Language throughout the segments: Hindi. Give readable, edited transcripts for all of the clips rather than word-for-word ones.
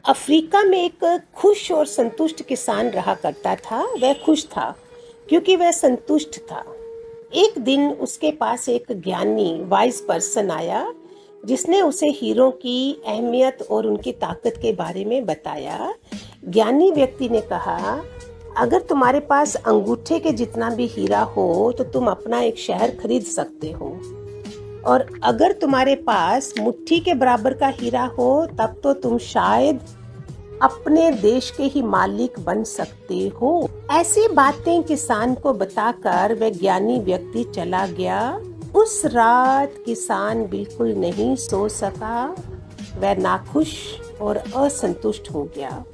अफ्रीका में एक खुश और संतुष्ट किसान रहा करता था। वह खुश था क्योंकि वह संतुष्ट था। एक दिन उसके पास एक ज्ञानी वाइज पर्सन आया जिसने उसे हीरो की अहमियत और उनकी ताकत के बारे में बताया। ज्ञानी व्यक्ति ने कहा, अगर तुम्हारे पास अंगूठे के जितना भी हीरा हो तो तुम अपना एक शहर खरीद सकते हो, और अगर तुम्हारे पास मुट्ठी के बराबर का हीरा हो तब तो तुम शायद अपने देश के ही मालिक बन सकते हो। ऐसी बातें किसान को बताकर वह ज्ञानी व्यक्ति चला गया। उस रात किसान बिल्कुल नहीं सो सका। वह नाखुश और असंतुष्ट हो गया।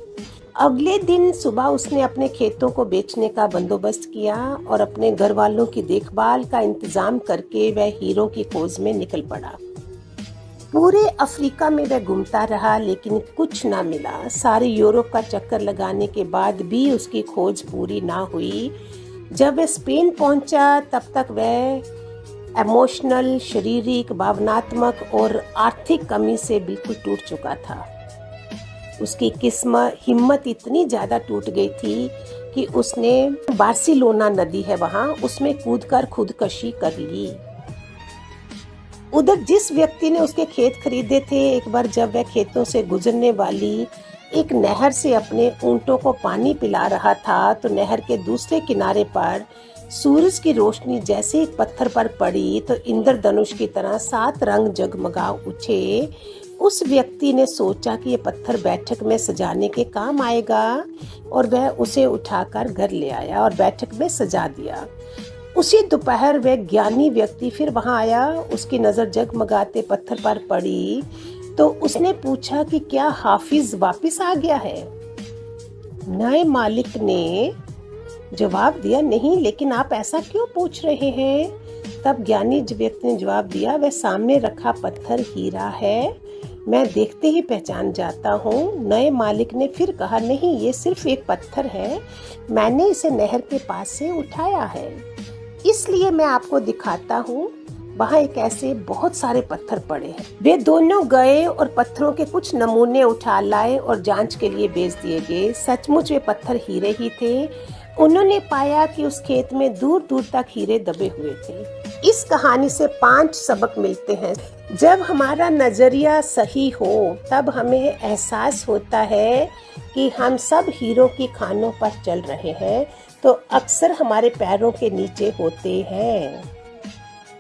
अगले दिन सुबह उसने अपने खेतों को बेचने का बंदोबस्त किया और अपने घर वालों की देखभाल का इंतजाम करके वह हीरो की खोज में निकल पड़ा। पूरे अफ्रीका में वह घूमता रहा लेकिन कुछ ना मिला। सारे यूरोप का चक्कर लगाने के बाद भी उसकी खोज पूरी ना हुई। जब वह स्पेन पहुंचा तब तक वह इमोशनल, शारीरिक, भावनात्मक और आर्थिक कमी से बिल्कुल टूट चुका था। उसकी हिम्मत इतनी ज्यादा टूट गई थी कि उसने बार्सिलोना नदी है वहां, उसमें कूदकर खुदकशी कर ली। उधर जिस व्यक्ति ने उसके खेत खरीदे थे, एक बार जब वह खेतों से गुजरने वाली एक नहर से अपने ऊंटों को पानी पिला रहा था तो नहर के दूसरे किनारे पर सूरज की रोशनी जैसे एक पत्थर पर पड़ी तो इंद्रधनुष की तरह 7 रंग जगमगा उठे। उस व्यक्ति ने सोचा कि ये पत्थर बैठक में सजाने के काम आएगा और वह उसे उठाकर घर ले आया और बैठक में सजा दिया। उसी दोपहर वह ज्ञानी व्यक्ति फिर वहां आया। उसकी नजर जगमगाते पत्थर पर पड़ी तो उसने पूछा कि क्या हाफिज वापस आ गया है। नए मालिक ने जवाब दिया, नहीं, लेकिन आप ऐसा क्यों पूछ रहे हैं। तब ज्ञानी व्यक्ति ने जवाब दिया, वह सामने रखा पत्थर हीरा है, मैं देखते ही पहचान जाता हूँ। नए मालिक ने फिर कहा, नहीं, ये सिर्फ एक पत्थर है, मैंने इसे नहर के पास से उठाया है, इसलिए मैं आपको दिखाता हूँ। वहाँ एक ऐसे बहुत सारे पत्थर पड़े हैं। वे दोनों गए और पत्थरों के कुछ नमूने उठा लाए और जांच के लिए भेज दिए गए। सचमुच वे पत्थर हीरे ही थे। उन्होंने पाया कि उस खेत में दूर दूर तक हीरे दबे हुए थे। इस कहानी से 5 सबक मिलते हैं। जब हमारा नजरिया सही हो तब हमें एहसास होता है कि हम सब हीरो की खानों पर चल रहे हैं तो अक्सर हमारे पैरों के नीचे होते हैं।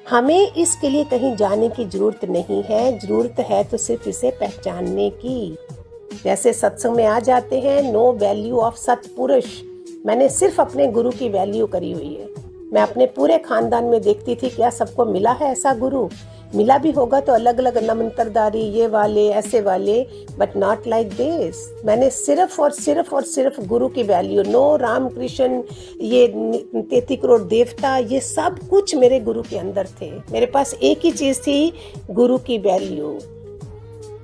हमें इसके लिए कहीं जाने की जरूरत नहीं है, जरूरत है तो सिर्फ इसे पहचानने की। जैसे सत्संग में आ जाते हैं, नो वैल्यू ऑफ सतपुरुष। मैंने सिर्फ अपने गुरु की वैल्यू करी हुई है। मैं अपने पूरे खानदान में देखती थी क्या सबको मिला है ऐसा गुरु। मिला भी होगा तो अलग अलग नमंत्रधारी, ये वाले ऐसे वाले, बट नॉट लाइक दिस। मैंने सिर्फ और सिर्फ और सिर्फ गुरु की वैल्यू, नो राम कृष्ण, ये 33 करोड़ देवता, ये सब कुछ मेरे गुरु के अंदर थे। मेरे पास एक ही चीज थी, गुरु की वैल्यू,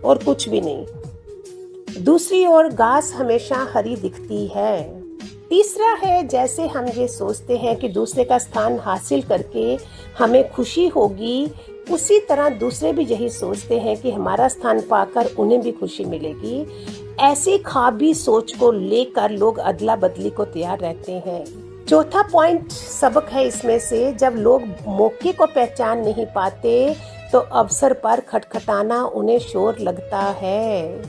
और कुछ भी नहीं। दूसरी ओर घास हमेशा हरी दिखती है। तीसरा है, जैसे हम ये सोचते हैं कि दूसरे का स्थान हासिल करके हमें खुशी होगी, उसी तरह दूसरे भी यही सोचते हैं कि हमारा स्थान पाकर उन्हें भी खुशी मिलेगी। ऐसी ख्वाबी सोच को लेकर लोग अदला बदली को तैयार रहते हैं। चौथा पॉइंट सबक है इसमें से, जब लोग मौके को पहचान नहीं पाते तो अवसर पर खटखटाना उन्हें शोर लगता है।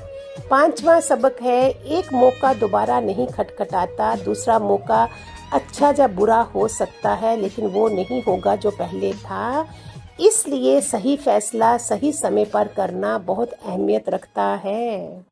5वां सबक है, एक मौका दोबारा नहीं खटखटाता। दूसरा मौका अच्छा या बुरा हो सकता है लेकिन वो नहीं होगा जो पहले था। इसलिए सही फैसला सही समय पर करना बहुत अहमियत रखता है।